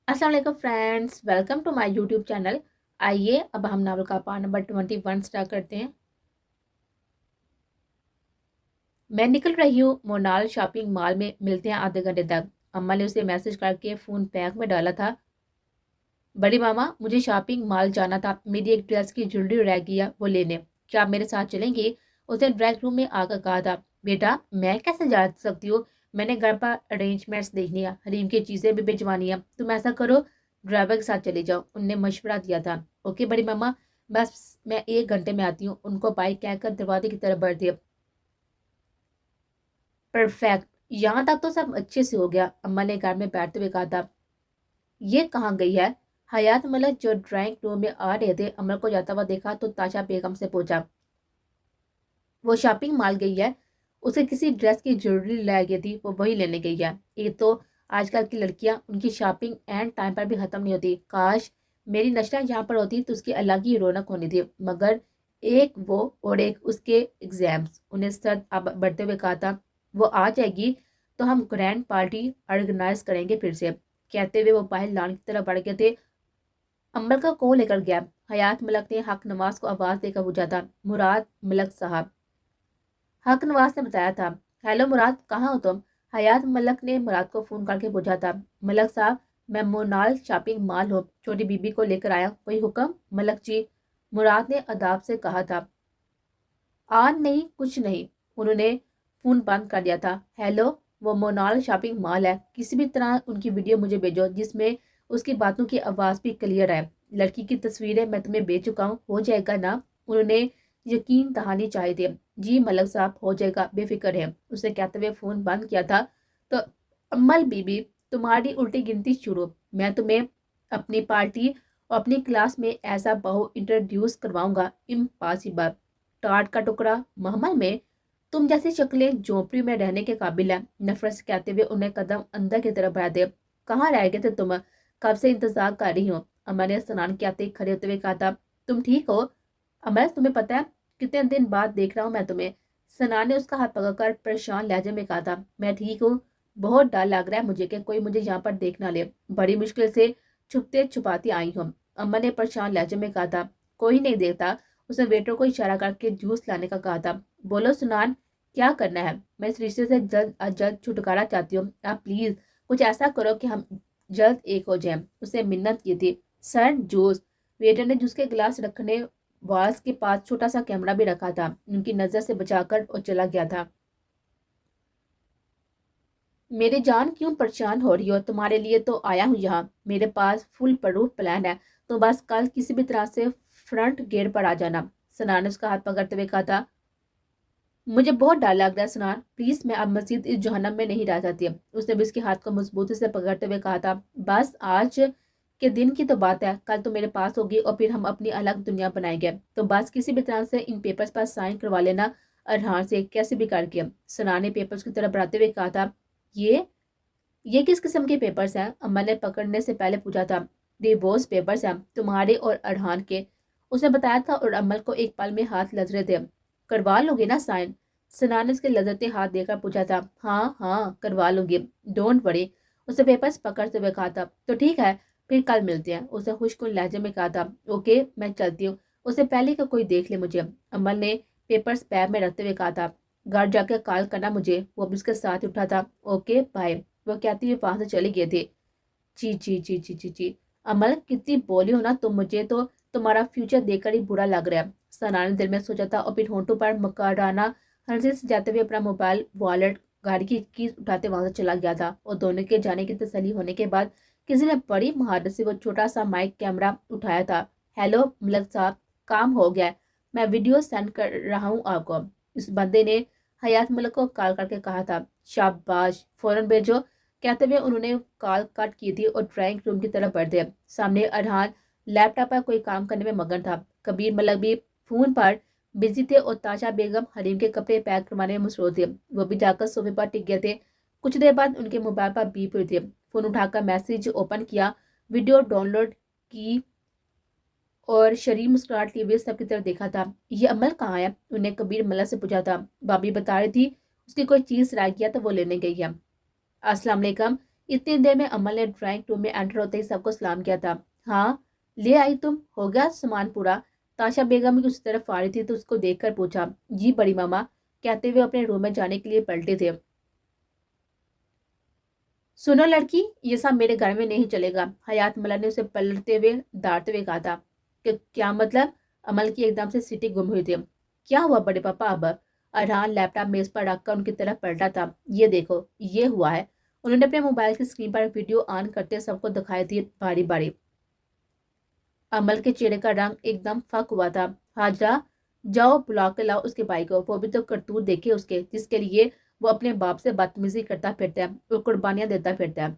अस्सलाम वालेकुम friends, welcome to my YouTube channel. आइए अब हम नावल का पार्ट नंबर 21 स्टार्ट करते हैं। मैं निकल रही हूँ मोनाल शॉपिंग मॉल में, मिलते हैं आधे घंटे तक। अम्मा ने उसे मैसेज करके फ़ोन पैक में डाला था। बड़ी मामा, मुझे शॉपिंग मॉल जाना था, मेरी एक ड्रेस की ज्वेलरी रह गई है, वो लेने। क्या आप मेरे साथ चलेंगी? उसने ड्राइंग रूम में आकर कहा था। बेटा, मैं कैसे जा सकती हूँ? मैंने घर पर अरेंजमेंट्स देखनी है, हरीम की चीज़ें भी भिजवानी है। तुम ऐसा करो, ड्राइवर के साथ चले जाओ, उनने मशवरा दिया था। ओके बड़ी मामा, बस मैं 1 घंटे में आती हूँ। उनको बाइक कहकर दरवाजे की तरफ बढ़ दिया। परफेक्ट, यहाँ तक तो सब अच्छे से हो गया, अम्मा ने घर में बैठते हुए कहा था। ये कहाँ गई है? हयात मलक जो ड्राइंग रूम में आ रहे थे, अमर को जाता हुआ देखा तो ताशा बेगम से पूछा। वो शॉपिंग मॉल गई है, उसे किसी ड्रेस की ज्वेलरी लाई गई थी, वो वही लेने गई है। ये तो आजकल की लड़कियां, उनकी शॉपिंग एंड टाइम पर भी खत्म नहीं होती। काश मेरी नशरा यहाँ पर होती तो उसकी अलग ही रौनक होनी थी, मगर एक वो और एक उसके एग्जाम्स। उन्हें सर अब बढ़ते हुए कहा था। वो आ जाएगी तो हम ग्रैंड पार्टी ऑर्गेनाइज करेंगे फिर से। कहते हुए वो बाहर लॉन की तरफ बढ़ गए थे। अंबर का कॉल लेकर गया। हयात मलक ने हक नवाज को आवाज देकर पूछा था। मुराद मलक साहब। हक नवाज ने बताया था। हेलो मुराद, कहाँ हो तुम? हयात मलक ने मुराद को फोन करके पूछा था। मलक साहब, मैं मोनाल शॉपिंग मॉल हूँ, छोटी बीबी को लेकर आया, कोई हुक्म? मलक जी, मुराद ने अदाब से कहा था। आज नहीं कुछ नहीं। उन्होंने फोन बंद कर दिया था। हेलो, वो मोनाल शॉपिंग मॉल है, किसी भी तरह उनकी वीडियो मुझे भेजो जिसमें उसकी बातों की आवाज़ भी क्लियर है। लड़की की तस्वीरें मैं तुम्हें भेज चुका हूँ, हो जाएगा ना? उन्होंने यकीन दहानी चाहिए थे। जी मलक साहब, हो जाएगा, बेफिक्र है, उसे कहते हुए फ़ोन बंद किया था। तो अम्मल बीबी, तुम्हारी उल्टी गिनती शुरू। मैं तुम्हें अपनी पार्टी और अपनी क्लास में ऐसा बहू इंट्रोड्यूस करवाऊंगा, इम्पॉसिबल। टाट का टुकड़ा महमल में तुम जैसी शक्लें झोपड़ी में रहने के काबिल है। नफरत से कहते हुए उन्हें कदम अंदर की तरफ बढ़ा दे। कहाँ रह गए थे तुम? कब से इंतजार कर रही हूँ, अमर ने स्नान के आते खड़े होते हुए कहा था। तुम ठीक हो अमर? तुम्हें पता है कितने दिन बाद देख रहा हूँ मैं तुम्हें? सना ने उसका हाथ पकड़कर परेशान लहजे में कहा था। मैं ठीक हूँ, बहुत डर लग रहा है मुझे कि कोई मुझे यहाँ पर देख ना ले। बड़ी मुश्किल से छुपते छुपाती आई हूँ, अमर ने परेशान लहजे में कहा था। कोई नहीं देखता, उसने वेटर को इशारा करके जूस लाने का कहा था। बोलो सुनान, क्या करना है? मैं इस रिश्ते से जल्द अज जल्द छुटकारा चाहती हूँ, आप प्लीज कुछ ऐसा करो कि हम जल्द एक हो जाएं। उसने मिन्नत की थी। Sir juice. वेटर ने जूस के गिलास रखने वाल्स के पास छोटा सा कैमरा भी रखा था, उनकी नजर से बचाकर और चला गया था। मेरी जान क्यों परेशान हो रही हो? तुम्हारे लिए तो आया हूँ यहाँ, मेरे पास फुल प्रूफ प्लान है, तो बस कल किसी भी तरह से फ्रंट गेट पर आ जाना। सना ने उसका हाथ पकड़ते हुए कहा था। मुझे बहुत डर लग रहा है सुनार, प्लीज मैं अब मजीद इस जहन्नम में नहीं रह जाती। उसने भी उसके हाथ को मजबूती से पकड़ते हुए कहा था। बस आज के दिन की तो बात है, कल तो मेरे पास होगी और फिर हम अपनी अलग दुनिया बनाएंगे। तो बस किसी भी तरह से इन पेपर्स पर साइन करवा लेना, अरहान से कैसे भी करके। सना ने पेपर्स की तरफ बढ़ाते हुए कहा था। ये ये किस किस्म के पेपर्स हैं? अम्मा ने पकड़ने से पहले पूछा था। डिवोर्स पेपर्स हैं, तुम्हारे और अरहान के, उसने बताया था। और अम्मल को एक पल में हाथ लग रहे थे। करवा लोगे ना साइन? सना ने उसके लजरते हाथ देकर पूछा था। हाँ हाँ करवा लूंगी, डोंट वरी, उसे पेपर्स पकड़ते हुए कहा था। तो ठीक है, फिर कल मिलते हैं, उसने खुशकुन लहजे में कहा था। ओके मैं चलती हूँ, उससे पहले का कोई देख ले मुझे, अम्मल ने पेपर्स बैग में रखते हुए कहा था। घर जाकर कॉल करना मुझे, वो भी उसके साथ उठा था। ओके बाय, वो कहती हुई वहां से चली गई थी। जी जी जी जी जी जी, अमल कितनी बोली हो ना तुम, मुझे तो तुम्हारा फ्यूचर देखकर ही बुरा लग रहा है, सना ने दिल में सोचा था। और फिर होंठों पर मकराना हंसी से जाते हुए अपना मोबाइल वॉलेट गाड़ी की कीज उठाते वहां से चला गया था। और दोनों के जाने की तसल्ली होने के बाद किसी ने बड़ी महारत से वो छोटा सा माइक कैमरा उठाया था। हेलो मलक साहब, काम हो गया है, मैं वीडियो सेंड कर रहा हूँ आपको, इस बंदे ने हयात मलक को कॉल करके कहा था। शाबाश, फौरन भेजो, कहते हुए उन्होंने कॉल कट की थी और ड्राइंग रूम की तरफ बढ़े। सामने अरहान लैपटॉप पर कोई काम करने में मगन था। कबीर मलक भी फोन पर बिजी थे और ताशा बेगम हरीम के कपड़े पैक करवाने में मसरूफ थे। वो भी जाकर सोफे पर टिक गए थे। कुछ देर बाद उनके मोबाइल पर बीप हुई थी। फोन उठाकर मैसेज ओपन किया, वीडियो डाउनलोड की और शरीर मुस्कुराहट लिए हुए सबकी तरफ देखा था। ये अमल कहाँ है? उन्हें कबीर मलक से पूछा था। भाभी बता रही थी उसकी कोई चीज रह गया तो वो लेने गई है। अस्सलाम वालेकुम, इतनी देर में अमल ने ड्राइंग रूम में एंटर होते ही सबको सलाम किया था। हाँ, ले आई तुम, हो गया सामान पूरा? ताशा बेगम की उस तरफ आ रही थी तो उसको देखकर पूछा। जी बड़ी मामा, कहते हुए अपने रूम में जाने के लिए पलटे थे। सुनो लड़की, ये सब मेरे घर में नहीं चलेगा, हयात मल्ला ने उसे पलटते हुए डांटते हुए कहा था। कि क्या मतलब? अमल की एकदम से सीटी गुम हुई थी। क्या हुआ बड़े पापा अब? अरहान लैपटॉप मेज पर रखकर उनकी तरफ पलटा था। ये देखो, ये हुआ है। उन्होंने अपने मोबाइल की स्क्रीन पर वीडियो ऑन करते सबको दिखाई थी बारी बारी। अमल के चेहरे का रंग एकदम फक हुआ था। हाजरा, जाओ बुला के लाओ उसके भाई को, वो भी तो करतूत देखे उसके, जिसके लिए वो अपने बाप से बदतमीजी करता फिरता है और कुर्बानियां देता फिरता है।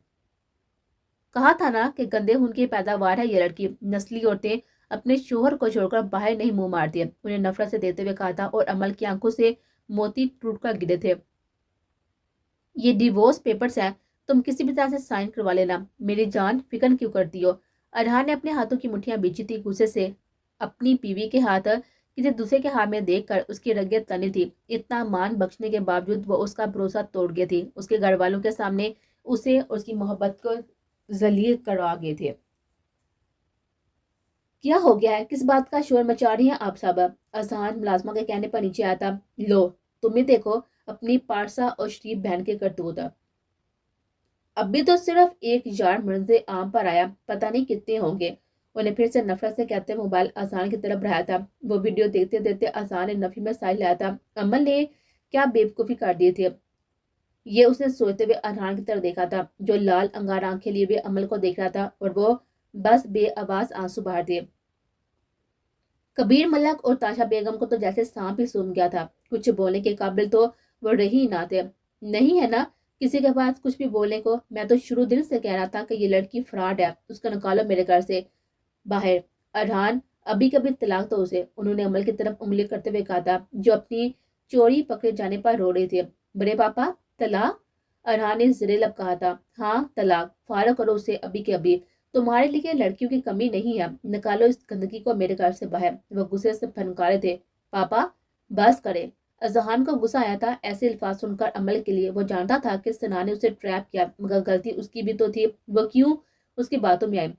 कहा था ना कि गंदे खून की पैदावार है ये लड़की। नस्ली औरतें अपने शोहर को छोड़कर बाहर नहीं मुंह मारती है, उन्हें नफरत से देते हुए कहा था और अमल की आंखों से मोती टूट कर गिरे थे। ये डिवोर्स पेपर्स हैं, तुम किसी भी तरह से साइन करवा लेना। मेरी जान फिक्र क्यों करती हो? अरहान ने अपने हाथों की मुट्ठियां बीची थी गुस्से से। अपनी बीवी के हाथ किसी दूसरे के हाथ में देखकर उसकी रगत तनी थी। इतना मान बख्शने के बावजूद वो उसका भरोसा तोड़ गई थी। उसके घर वालों के सामने उसे और उसकी मोहब्बत को जलील करवा गए थे। क्या हो गया है? किस बात का शोर मचा रही हैं आप सब? अजहान मुलाजमा के कहने पर नीचे आता। लो, तुम्हें देखो अपनी पारसा और शरीफ बहन के करतूत। अभी तो सिर्फ एक जार मर्दे आम पर आया, पता नहीं कितने होंगे। उन्हें फिर से नफरत से कहते मोबाइल आसान की तरफ बढ़ाया था। वो वीडियो देखते देखते आसान ने नफी में साइल लाया था। अमल ने क्या बेवकूफी कर दी थी। ये उसने सोचते हुए अरहान की तरफ देखा था, जो लाल अंगार आंखें लिए हुए अमल को देख रहा था और वो बस बेआवाज आंसू बहा दिए। कबीर मलक और ताशा बेगम को तो जैसे सांप ही सूंघ गया था। कुछ बोलने के काबिल तो वो रही ही ना थे। नहीं है ना किसी के पास कुछ भी बोलने को? मैं तो शुरू दिल से कह रहा था कि ये लड़की फ्रॉड है, उसको निकालो मेरे घर से बाहर। अरहान, अभी कभी तलाक तो उसे, उन्होंने अमल की तरफ उंगली करते हुए कहा था, जो अपनी चोरी पकड़े जाने पर रो रही थी। बड़े पापा, तलाक? अरहान ने ज़रे लब कहा था। हाँ तलाक, फारग करो उसे अभी के अभी। तुम्हारे लिए लड़कियों की कमी नहीं है, निकालो इस गंदगी को मेरे घर से बाहर। वो गुस्से से फनकारे थे। पापा, बस करे। अजहान को गुस्सा आया था ऐसे अल्फाज सुनकर अमल के लिए। वो जानता था कि सना ने उसे ट्रैप किया, मगर गलती उसकी भी तो थी। वो क्यों उसकी बातों में आई?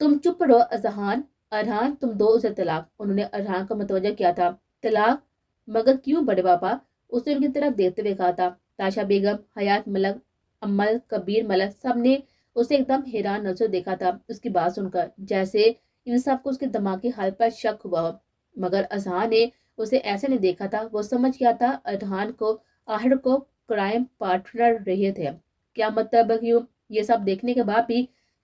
तुम चुप रहो अजहान। अरहान, तुम दो उसे तलाक। उन्होंने अरहान को मुतवज्जो किया था। तलाक? मगर क्यों बड़े पापा? उसने उनकी तरफ देखते हुए कहा था। ताशा बेगम, हयात मलक, अम्मल, कबीर मलक, सब ने उसे एकदम हैरान नजर देखा था उसकी बात सुनकर, जैसे इन सबको उसके दिमागी हालत पर शक हुआ हो। मगर अजहान ने उसे ऐसे नहीं देखा था। वो समझ गया था अरहान को आहर को क्राइम पार्टनर रहे थे। क्या मतलब क्यों? ये सब देखने के बाद भी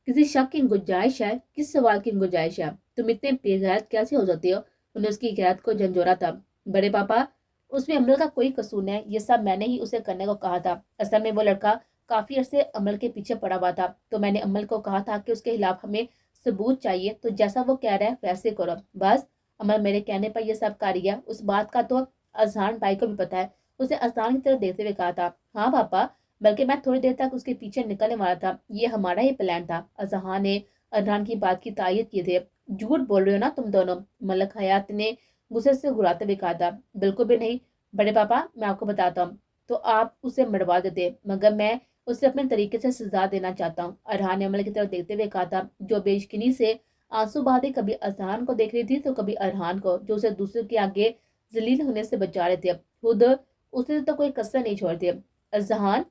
किसी शक की गुंजाइश है? किस सवाल की गुंजाइश है? तुम इतने बेगैरत कैसे हो जाते हो? उन्हें उसकी गैरत को झंझोरा था। बड़े पापा, उसमें अमल का कोई कसूर नहीं, ये सब मैंने ही उसे करने को कहा था। असल में वो लड़का काफी अरसे अमल के पीछे पड़ा हुआ था, तो मैंने अमल को कहा था कि उसके खिलाफ हमें सबूत चाहिए, तो जैसा वो कह रहा है वैसे करो बस। अमल मेरे कहने पर यह सब कर गया। उस बात का तो अजहान भाई को भी पता है। उसे अजहान की तरफ देखते हुए कहा था। हाँ पापा, बल्कि मैं थोड़ी देर तक उसके पीछे निकलने वाला था, ये हमारा ही प्लान था। अजहान ने अरहान की बात की तायद की थे। झूठ बोल रहे हो ना तुम दोनों? मलक हयात ने गुस्से से घुराते हुए कहा था। बिल्कुल भी नहीं बड़े पापा, मैं आपको बताता हूँ, तो आप उसे मरवा देते, मगर मैं उसे अपने तरीके से सजा देना चाहता हूँ। अरहान ने अमल की तरफ देखते हुए कहा था, जो बेयकीनी से आंसू बहाते कभी अजहान को देख रही थी तो कभी अरहान को, जो उसे दूसरे के आगे जलील होने से बचा रहे थे। खुद उसने तो कोई कसर नहीं छोड़ती। अजहान,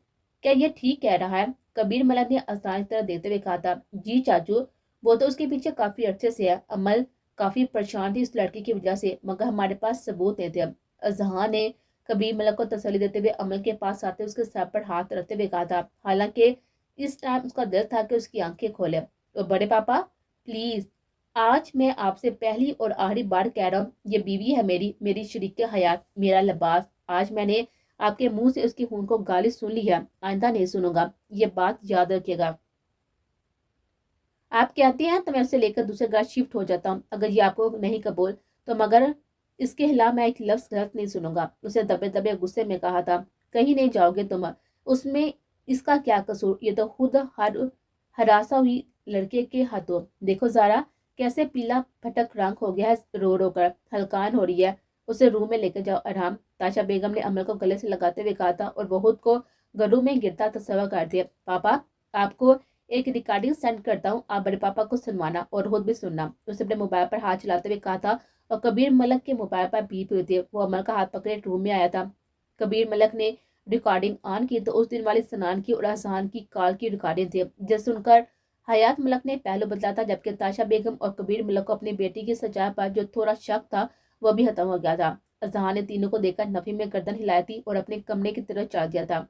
क्या ये ठीक कह रहा है? कबीर मलक ने अजहान की तरफ देखते हुए कहा था। जी चाचू, वो तो उसके पीछे काफी अरसे से है। अमल काफी परेशान थी इस लड़की की वजह से, मगर हमारे पास सबूत नहीं थे। अजहान ने कबीर मलक को तसल्ली देते हुए अमल के पास आते उसके सर पर हाथ रखते हुए कहा था। हालांकि इस टाइम उसका दिल था कि उसकी आंखें खोले। तो बड़े पापा प्लीज, आज मैं आपसे पहली और आखिरी बार कह रहा हूँ, ये बीवी है मेरी, मेरी शरीक हयात, मेरा लिबास। आज मैंने आपके मुंह से उसकी खून को गाली सुन ली है, आइंदा नहीं सुनूंगा, ये बात याद रखिएगा। आप कहती हैं तो मैं उसे लेकर दूसरे घर शिफ्ट हो जाता हूँ, अगर ये आपको नहीं कबूल तो, मगर इसके खिलाफ मैं एक लफ्ज गलत नहीं सुनूंगा। उसे दबे दबे गुस्से में कहा था। कहीं नहीं जाओगे तुम, उसमें इसका क्या कसूर? ये तो खुद हरासा हुई लड़के के हाथों। देखो जारा कैसे पीला फटक रंग हो गया है, रो रो कर हलकान हो रही है। उसे रूम में लेकर जाओ। आराम, ताशा बेगम ने अमल को गले से लगाते हुए कहा था और वो खुद को गड्ढू में गिरता तस्वर करती है। पापा, आपको एक रिकॉर्डिंग सेंड करता हूँ, आप बड़े पापा को सुनवाना और खुद भी सुनना। उसने अपने मोबाइल पर हाथ चलाते हुए कहा था और कबीर मलक के मोबाइल पर बीप हुई थी। वो अमल का हाथ पकड़े रूम में आया था। कबीर मलक ने रिकॉर्डिंग ऑन की तो उस दिन वाली सनान की और अहसान की कॉल की रिकॉर्डिंग थी, जिसे सुनकर हयात मलक ने पहलू बदला था, जबकि ताशा बेगम और कबीर मलक को अपनी बेटी की सच्चाई पर जो थोड़ा शक था वो भी खत्म हो गया था। अजहान ने तीनों को देखकर नफी में गर्दन हिलाई थी और अपने कमरे की तरफ चल दिया था।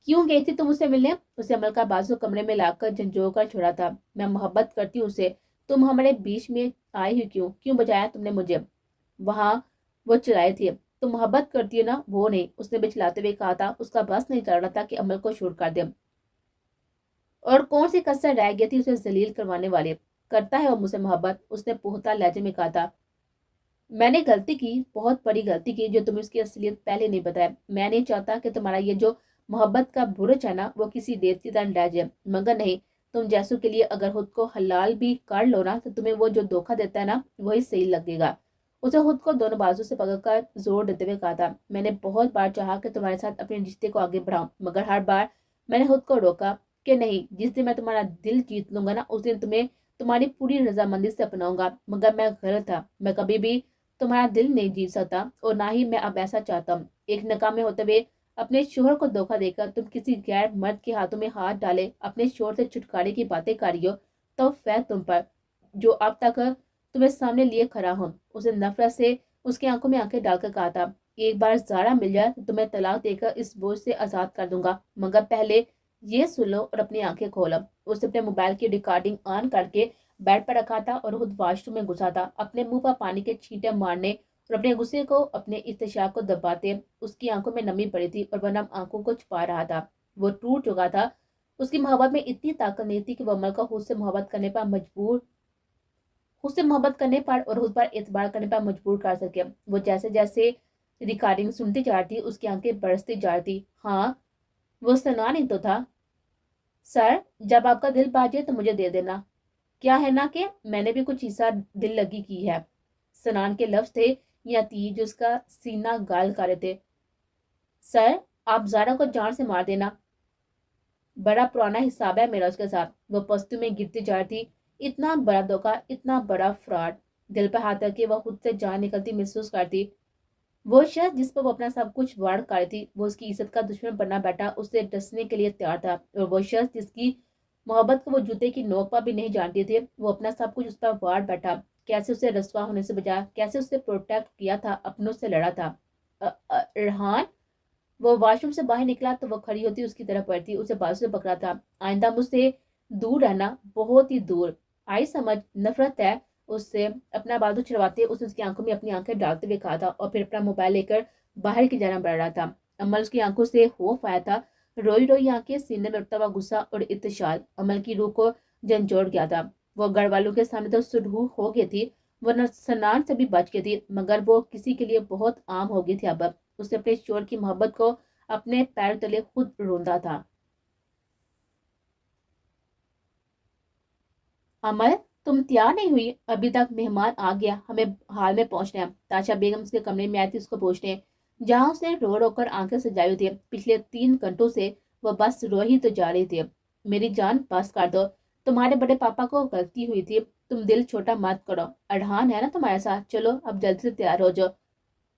क्यों गई थी तुम उससे मिलने? उसे अमल का बाजू कमरे में लाकर झंझोड़ कर छोड़ा था। मैं मोहब्बत करती हूँ उसे, तुम हमारे बीच में आई हुई क्यों? क्यों बजाया तुमने मुझे? वहां वो चिल्लाई थी। तुम मोहब्बत करती हो ना? वो नहीं, उसने भी चिल्लाते हुए कहा था। उसका बस नहीं चल रहा था कि अमल को शूट कर दे। और कौन सी कसर रह गई थी उसे जलील करवाने वाले? करता है वो मुझसे मोहब्बत, उसने पुख्ता लहजे में कहा था। मैंने गलती की, बहुत बड़ी गलती की, जो तुम्हें उसकी असलियत पहले नहीं बताया। मैं नहीं चाहता कि तुम्हारा ये जो मोहब्बत का बुरुज है ना, वो किसी रेत की तरह रह जाए, मगर नहीं, तुम जैसों के लिए अगर खुद को हलाल भी कर लो ना, तो तुम्हें वो जो धोखा देता है ना, वही सही लगेगा। उसे खुद को दोनों बाजू से पकड़कर जोर देते हुए कहा था। मैंने बहुत बार चाहा कि तुम्हारे साथ अपने रिश्ते को आगे बढ़ाऊं, मगर हर बार मैंने खुद को रोका कि नहीं, जिस दिन मैं तुम्हारा दिल जीत लूंगा ना, उस दिन तुम्हें तुम्हारी पूरी रजामंदी से अपनाऊंगा। मगर मैं गलत था, मैं कभी भी तुम्हारा दिल नहीं जीत सकता और ना ही मैं अब ऐसा चाहता हूँ। एक नकामे होते हुए अपने शोहर को धोखा देकर तुम किसी गैर मर्द के हाथों में हाथ डाले अपने शोहर से छुटकारे की बातें कर रही हो, तो फैद तुम पर, जो अब तक तुम्हें सामने लिए खड़ा हूँ। उसे नफरत से उसकी आंखों में आंखें डालकर कहा था। एक बार ज़ारा मिल जाए तो तुम्हें तलाक देकर इस बोझ से आजाद कर दूंगा, मगर पहले ये सुन लो और अपनी आंखें खोलो। उसने अपने मोबाइल की रिकॉर्डिंग ऑन करके बेड पर रखा था और खुद वॉशरूम में घुसा था, अपने मुंह पर पानी के छींटे मारने और अपने गुस्से को, अपने इत्तेशाक को दबाते। उसकी आंखों में नमी पड़ी थी और वह नम आंखों को छुपा रहा था। वो टूट चुका था। उसकी मोहब्बत में इतनी ताकत नहीं थी कि वह अमल को खुद से मोहब्बत करने पर मजबूर उससे मोहब्बत करने पर और खुद पर एतबार करने पर मजबूर कर सके। वो जैसे जैसे रिकॉर्डिंग सुनती जा रही थी, उसकी आंखें बरसती जा रही थी। हाँ, वो सना नहीं तो था। सर, जब आपका दिल बाजे तो मुझे दे देना। क्या है ना कि मैंने भी कुछ हिस्सा दिल लगी की है। सनान के लफ्ज थे या तीर जो उसका सीना गाल कर रहे थे। सर, आप जारा को जान से मार देना। बड़ा पुराना हिसाब है मेरा उसके साथ। वो पस्तू में गिरती जा रही थी। इतना बड़ा धोखा, इतना बड़ा फ्रॉड। दिल पर हाथ रखे वह खुद से जान निकलती महसूस करती। वो शख्स जिस पर वो अपना सब कुछ वार कर रही थी, वो उसकी इज्जत का दुश्मन बनना बैठा उससे डसने के लिए तैयार था। और वो शख्स जिसकी मोहब्बत को वो जूते की नोक पर भी नहीं जानती थी, वो अपना सब कुछ उस पर वार बैठा। कैसे उसे रस्वा होने से बचाया, कैसे उसे प्रोटेक्ट किया था, अपनों से लड़ा था। रेहान, वो वॉशरूम से बाहर निकला तो वो खड़ी होती उसकी तरफ पड़ती, उसे बाजू से पकड़ा था। आइंदा मुझसे दूर रहना, बहुत ही दूर। आई समझ, नफरत है उससे। अपना बाजू छुड़वाते उसने उसकी आंखों में अपनी आंखें डालते हुए कहा था और फिर अपना मोबाइल लेकर बाहर की जाना बढ़ रहा था। अमल उसकी आंखों से खौफ आया था। रोई रोई आंखें, सीने में उठता हुआ गुस्सा और इत्तेशाल अमल की रूह को झंझोड़ गया था। वो घर वालों के सामने तो सुरहू हो गई थी, वरना सनान से भी बच गई थी, मगर वो किसी के लिए बहुत आम हो गई थी अब। उसने अपने शोर की मोहब्बत को अपने पैर तले खुद रोंदा था। अमल, तुम तैयार नहीं हुई? अभी तक मेहमान आ गया, हमें हाल में पहुंचना है। ताशा बेगम उसके कमरे में आई थी उसको पूछने, जहां उसने रो रो कर आंखें सजाई हुई थी। पिछले 3 घंटों से वह बस रो ही तो जा रही थी। मेरी जान, बस कर दो। तुम्हारे बड़े पापा को गलती हुई थी, तुम दिल छोटा मत करो। अड़हान है ना तुम्हारे साथ, चलो अब जल्दी से तैयार हो जाओ।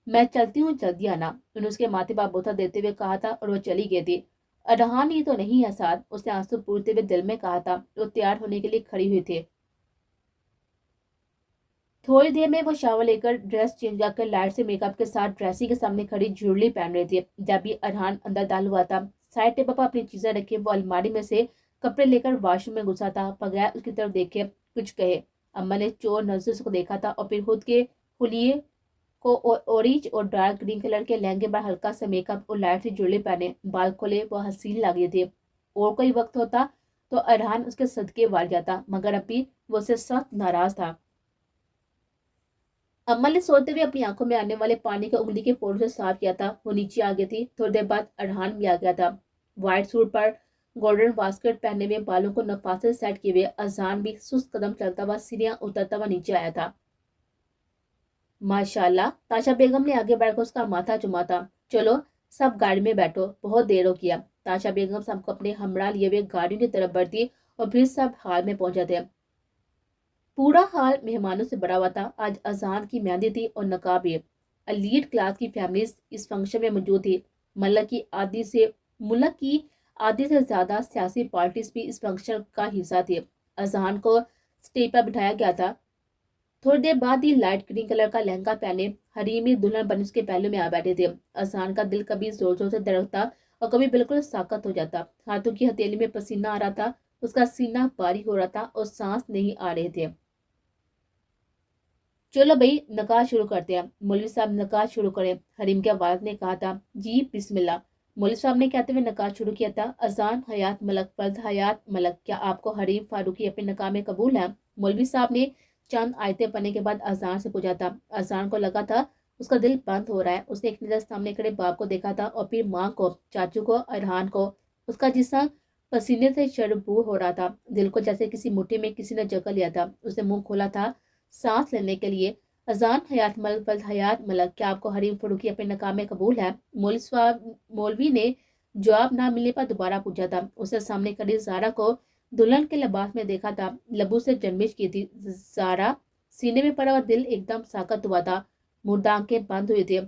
मैं चलती हूँ, जल्दी आना, उन्होंने उसके माथे पर बोथा देते हुए कहा था और वो चली गई थी। अरहान ही तो नहीं है साथ, उसने आंसू पूरते हुए दिल में कहा था। वो तैयार होने के लिए खड़ी हुई थी। थोड़ी देर में वो शावर लेकर ड्रेस चेंज कर लाइट से मेकअप के साथ ड्रेसिंग के सामने खड़ी ज्वेलरी पहन रही थी। जब भी अरहान अंदर दाल हुआ था, साइड टेबल पर अपनी चीजें रखे वो अलमारी में से कपड़े लेकर वॉशरूम में घुसा था, बगैर उसकी तरफ देखे कुछ कहे। अम्मा ने चोर नजर से उसको देखा था और फिर खुद के हुलिये को ऑरेंज और डार्क ग्रीन कलर के लहंगे पर हल्का सा मेकअप और लाइट सी ज्वेलरी पहने बाल खोले वो हसीन लग रही थी। और कोई वक्त होता तो अरहान उसके सदके वार जाता, मगर अभी वो उससे सख्त नाराज था। अम्मा ने सोते हुए अपनी आंखों में आने वाले पानी को उंगली के पोर से साफ किया था। वो नीचे आ गई थी। थोड़ी देर बाद अरहान भी आ गया था। व्हाइट सूट पर गोल्डन बास्केट पहने हुए, बालों को नफासे सेट किए हुए। अजान भी सुस्त कदम चलता हुआ सीढ़ियां उतरता हुआ नीचे आया था। माशाल्लाह, ताशा बेगम ने आगे बढ़कर उसका माथा चुमा था। चलो सब गाड़ी में बैठो, बहुत देर हो गया। ताशा बेगम सबको अपने हमरा लिए हुए गाड़ियों की तरफ बढ़ती और फिर सब हाल में पहुंच जाते। पूरा हाल मेहमानों से भरा हुआ था। आज अजान की मेहंदी थी और नकाब भी। एलीट क्लास की फैमिलीज इस फंक्शन में मौजूद थी। मुल्क की आधी से मुल्क की आधी से ज्यादा सियासी पार्टीज भी इस फंक्शन का हिस्सा थी। अजान को स्टेज पर बिठाया गया था। थोड़ी देर बाद ही लाइट ग्रीन कलर का लहंगा पहने हरीमी दुल्हन बन उसके पहलू में आ बैठे थे। अजान का दिल कभी जोर जोर से धड़कता और कभी बिल्कुल साकत हो जाता। हाथों की हथेली में पसीना आ रहा था, उसका सीना भारी हो रहा था और सांस नहीं आ रहे थे। चलो भाई नकाज शुरू करते हैं। मौलवी साहब नकाज शुरू करें, हरीम के वालिद ने कहा था। जी बिस्मिल्लाह। मौलवी साहब ने कहते हुए नकाज शुरू किया था। अजान हयात मलक फर्ज हयात मलक, क्या आपको हरीम फारूकी अपने नकाह में कबूल है? मौलवी साहब ने चंद आयतें पढ़ने के बाद अजान से पूछा था। अजान को लगा था उसका दिल बंद हो रहा है। उसने एक नजर सामने खड़े बाप को देखा था और फिर माँ को, चाचू को, अरहान को। उसका जिस्म पसीने से शरबूर हो रहा था। दिल को जैसे किसी मुट्ठी में किसी ने जकड़ लिया था। उसने मुंह खोला था सांस लेने के लिए। अजान हयात मलक फल हयात मलक, क्या आपको हरीम फरूकी अपने नकाह में कबूल है? मौलवी ने जवाब ना मिलने पर दोबारा पूछा था। उसने सामने खड़ी जारा को दुल्हन के लिबास में देखा था। लबू से जन्मिश की थी जारा। सीने में पड़ा हुआ दिल एकदम साकत हुआ था। मुर्दा आंखें बंद हुई थी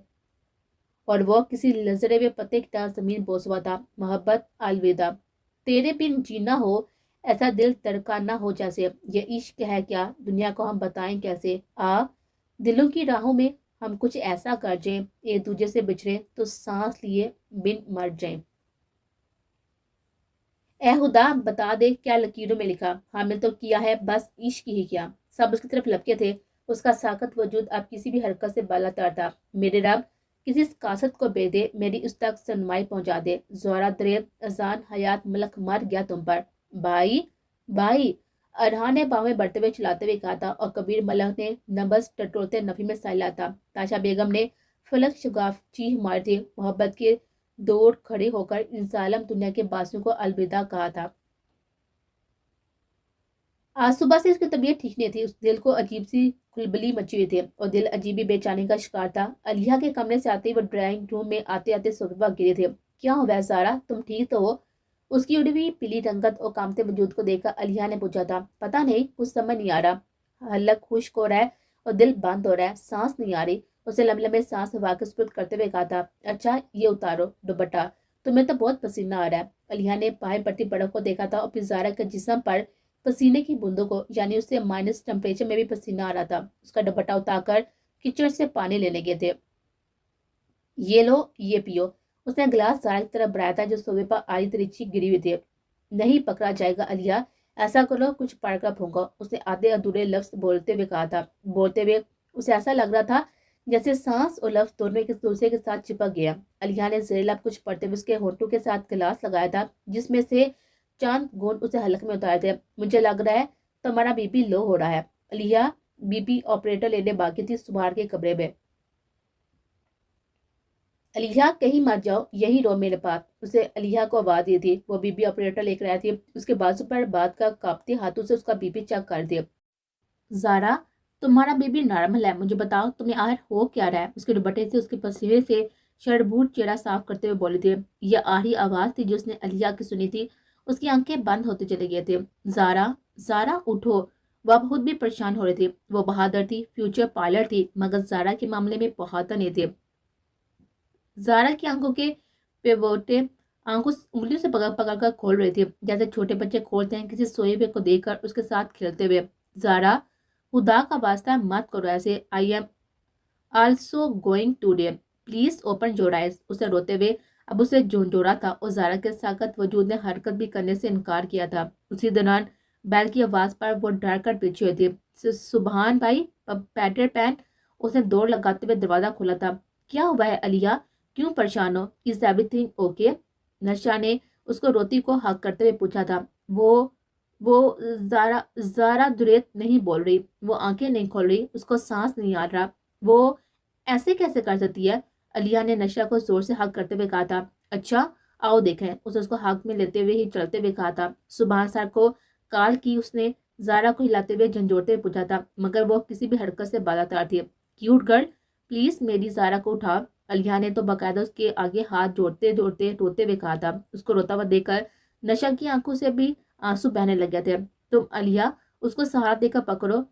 और वो किसी लजरे हुए पत्ते की तरह जमीन बोस हुआ था। मोहब्बत अलविदा, तेरे बिन जीना हो, ऐसा दिल तड़काना हो जैसे। ये इश्क है क्या, दुनिया को हम बताएं कैसे। दिलों की राहों में हम कुछ ऐसा कर जाएं, एक दूजे से बिछड़े तो सांस लिए बिन मर जाएं। ए खुदा बता दे क्या लकीरों में लिखा, हमने तो किया है बस इश्क ही किया। सब उसकी तरफ लपके थे। उसका साकत वजूद अब किसी भी हरकत से बालातर था। मेरे रब किसी कासत को भेज दे, मेरी उस तक सुनवाई पहुंचा दे। जोरा दरेब अजान हयात मलक मर गया तुम पर। भाई भाई, अरहान ने बाहें बढ़ते हुए चलाते हुए कहा था और कबीर मलक ने नबस टटोलते नफी में साइला था। ताशा बेगम ने फलक शगाफ चीख मारी थी। मोहब्बत के दौड़ खड़े होकर इन जालिम दुनिया के बासियों को अलविदा कहा था। आज सुबह से उसकी तबीयत ठीक नहीं थी। उस दिल को अजीब सी खुलबली मची हुई थी और दिल अजीबी बेचैनी का शिकार था। अलिया के कमरे से आते ही वो ड्राइंग रूम में आते आते सोफे पर गिरे थे। क्या हुआ है सारा, तुम ठीक तो हो? उसकी उड़ी हुई पीली रंगत और कामते वजूद को देखकर अलिया ने पूछा था। पता नहीं, कुछ समझ नहीं आ रहा। हलक खुश्क हो रहा है और दिल बंद हो रहा है, सांस नहीं आ रही। उसे लम्बे लम्बे सांस हवा के स्पुर्द करते हुए कहा था। अच्छा ये उतारो दुपट्टा, तुम्हें तो बहुत पसीना आ रहा है। अलिया ने बाहर बढ़ती बर्फ को देखा था और फिर जारा के जिस्म पर पसीने की बूंदों को, यानी उससे माइनस टेम्परेचर में भी पसीना आ रहा था। उसका दुपट्टा उतारकर किचन से पानी लेने गए थे। ये लो ये पियो। उसने गिलास जारा की तरफ बढ़ाया था जो सोफे पर आड़ी तरीची गिरी हुई थी। नहीं पकड़ा जाएगा अलिया, ऐसा करो कुछ पढ़कर फूंको, उसने आधे अधूरे लफ्ज बोलते हुए कहा था। बोलते हुए उसे ऐसा लग रहा था जैसे सांस और लफ्ज दोनों एक दूसरे के साथ चिपक गया। अलिया ने जहरीला कुछ पढ़ते हुए उसके होठों के साथ गिलास लगाया था जिसमें से चांद गोंद उसे हलक में उतारे थे। मुझे लग रहा है तुम्हारा बीपी लो हो रहा है। अलिया बीपी ऑपरेटर लेने बाकी थी सुबह के कमरे में। अलिया कहीं मत जाओ, यही रो मेरे पास, उसे अलिया को आवाज दी थी। वो बीबी ऑपरेटर लेकर आई थी। उसके बाजू पर बात का कांपते हाथों से उसका बीपी चेक कर दिया। जारा तुम्हारा बीबी नॉर्मल है, मुझे बताओ तुम्हें आखिर हो क्या रहा है? उसके दुपट्टे से उसके पसीने से शरबूर चेहरा साफ करते हुए बोली थी। यह आखिरी आवाज थी जो उसने अलिया की सुनी थी। उसकी आंखें बंद होते चले गए थे। जारा जारा उठो। वह खुद भी परेशान हो रही थी। वो बहादुर थी, फ्यूचर पायलट थी, मगर जारा के मामले में बहादुर नहीं थे। जारा की आंखों के पेवोटे आंखों उंगलियों से पकड़ पकड़ कर खोल रहे थे जैसे छोटे बच्चे खोलते हैं किसी सोए हुए को देखकर उसके साथ खेलते हुए। जारा खुदा का वास्ता मत करो ऐसे, I am also going today, please open your eyes. उसे रोते हुए अब उसे झोंझोरा था और जारा के साकत वजूद ने हरकत भी करने से इनकार किया था। उसी दौरान बैल की आवाज पर वो डर कर पीछे हुए थे। सुबहान भाई पैटर पैन, उसने दौड़ लगाते हुए दरवाजा खोला था। क्या हुआ है अलिया, क्यों परेशान हो? Is everything okay? नशा ने उसको रोती को हक करते हुए पूछा था। वो जारा जारा दुरेत नहीं बोल रही, वो आंखें नहीं खोल रही, उसको सांस नहीं आ रहा। वो ऐसे कैसे कर सकती है? अलिया ने नशा को जोर से हक करते हुए कहा था। अच्छा आओ देखें, उसे उसको हक में लेते हुए ही चलते हुए कहा था। सुबह सर को काल की उसने जारा को हिलाते हुए झंझोड़ते हुए पूछा था, मगर वो किसी भी हरकत से बालातार थी। क्यूट गर्ल, प्लीज मेरी ज़ारा को उठा। अलिया ने तो बाकायदा उसके आगे हाथ जोड़ते जोड़ते रोते हुए कहा था। उसको रोता हुआ देखकर नशा की आंखों से भी आंसू बहने लग गए थे। तुम अलिया, उसको सहारा देकर पकड़ो,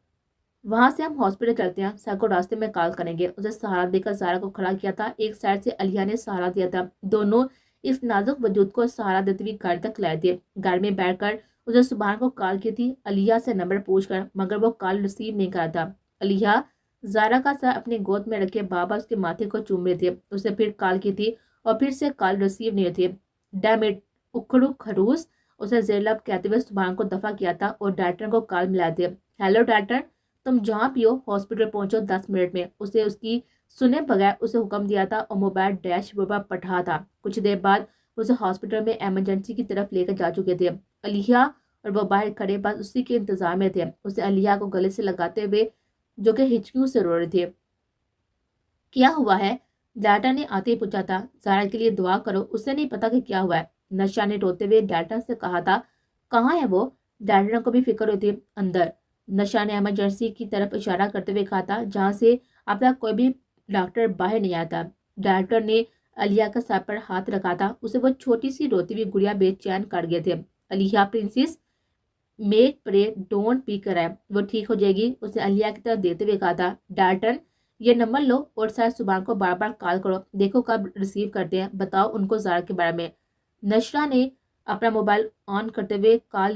वहां से हम हॉस्पिटल चलते हैं, सर को रास्ते में कॉल करेंगे। उसे सहारा देकर ज़ारा को खड़ा किया था। एक साइड से अलिया ने सहारा दिया था। दोनों इस नाजुक वजूद को सहारा देते हुए घर तक लाए थे। गाड़ी में बैठकर उसे सुबह को कॉल की थी अलिया से नंबर पूछकर, मगर वो कॉल रिसीव नहीं करा था। अलिया ज़ारा का सर अपनी गोद में रखे बाबा उसके माथे को चूम रहे थे। उसे फिर कॉल की थी और फिर से कॉल रिसीव नहीं थे। डैम इट, उखड़ू खरूस, उसे जेरलब कहते हुए सुबह को दफा किया था और डॉक्टर को कॉल मिलाए थे। हेलो डॉक्टर, तुम जहाँ भी हो हॉस्पिटल पहुंचो 10 मिनट में। उसे उसकी सुने बगैर उसे हुक्म दिया था और मोबाइल डैशबोर्ड पर पठा था। कुछ देर बाद उसे हॉस्पिटल में इमरजेंसी की तरफ लेकर जा चुके थे। अलिया और वो बाहर खड़े बस उसी के इंतजार में थे। उसे अलिया को गले से लगाते हुए, जो कि हिचकियों से रो रहे थे। क्या हुआ है? डॉक्टर ने आते ही पूछा था। ज़ारा के लिए दुआ करो, उसे नहीं पता कि क्या हुआ है। नशा ने रोते हुए डॉक्टर से कहा था। कहाँ है वो? डॉक्टर को भी फिक्र होती। अंदर। नशा ने इमरजेंसी की तरफ इशारा करते हुए कहा था, जहाँ से अब तक कोई भी डॉक्टर बाहर नहीं आता। डॉक्टर ने अलिया का सर पर हाथ रखा था। उसे वो छोटी सी रोती हुई गुड़िया बेचैन कर गए थे। Alia princess, make pray don't पी कर है, वो ठीक हो जाएगी, उसने अलिया की तरफ देते हुए कहा था। डॉक्टर, ये नंबर लो और सर सुबह को बार बार कॉल करो, देखो कब रिसीव करते हैं, बताओ उनको ज़ारा के बारे में। नशरा ने अपना मोबाइल ऑन करते हुए कॉल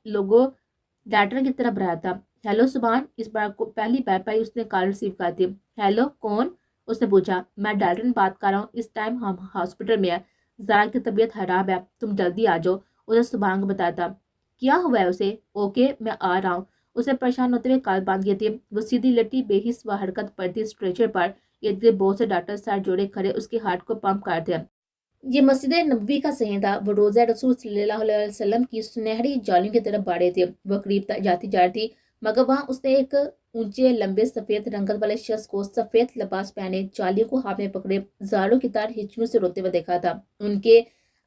लोगो डॉक्टर की तरफ बढ़ाया था। हेलो सुभान, इस बार को पहली बार पर उसने कॉल रिसीव कर थी। हेलो कौन? उसने पूछा। मैं डॉक्टर बात कर रहा हूँ, इस टाइम हम हॉस्पिटल में है, ज़ारा की तबीयत खराब है, तुम जल्दी आ जाओ, उसे सुभान को बताया था। क्या हुआ है उसे? ओके मैं आ रहा हूँ। उसे परेशान होते हुए कॉल बांध दिए थे। वो सीधी लटी बेहिस व हरकत पड़ती स्ट्रेचर पर। इतने बहुत से डॉक्टर साथ जोड़े खड़े उसके हार्ट को पंप कर थे। ये मस्जिद नबवी का सहन था। वो रोज़ा रसूल सल्लल्लाहु अलैहि वसल्लम की सुनहरी जालियों की तरफ बढ़े थे। वो करीब जाती जा रही थी, मगर वहाँ उसने एक ऊंचे लंबे सफेद रंगत वाले शख्स को सफेद लिबास पहने जालियों को हाथ में पकड़े जारों की तार हिचकियों से रोते हुए देखा था। उनके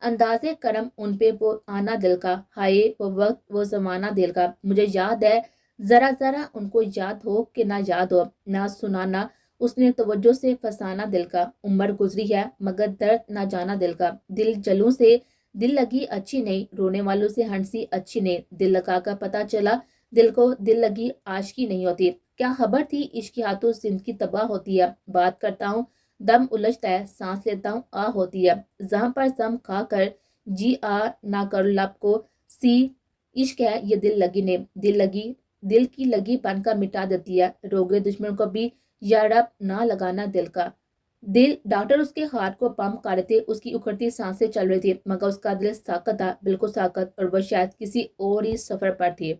अंदाजे करम उन पे वो आना दिल का, हाय वो वक्त वो जमाना दिल का, मुझे याद है, जरा जरा उनको याद हो कि ना याद हो, ना सुनाना उसने तवज्जो से फसाना दिल का। उम्र गुजरी है मगर दर्द ना जाना दिल का। दिल जलूं से दिल लगी अच्छी नहीं, रोने वालों से हंसी अच्छी नहीं। दिल लगा कर पता चला दिल को दिल लगी आशिकी नहीं होती। क्या खबर थी इश्क की हाथों जिंदगी तबाह होती है। बात करता हूँ दम उलझता है, सांस लेता हूँ आ होती है। जहाँ पर जम खा कर जी आ ना कर लब को सी, इश्क है ये दिल लगी ने, दिल की लगी बनकर मिटा देती है। रोगे दुश्मन को भी यारब ना लगाना दिल का। दिल डॉक्टर उसके हार्ट को पंप कर रहे थे। उसकी उखड़ती सांसें चल रही थी, मगर उसका दिल साकत था, बिल्कुल साकत, और वह शायद किसी और ही सफर पर थी।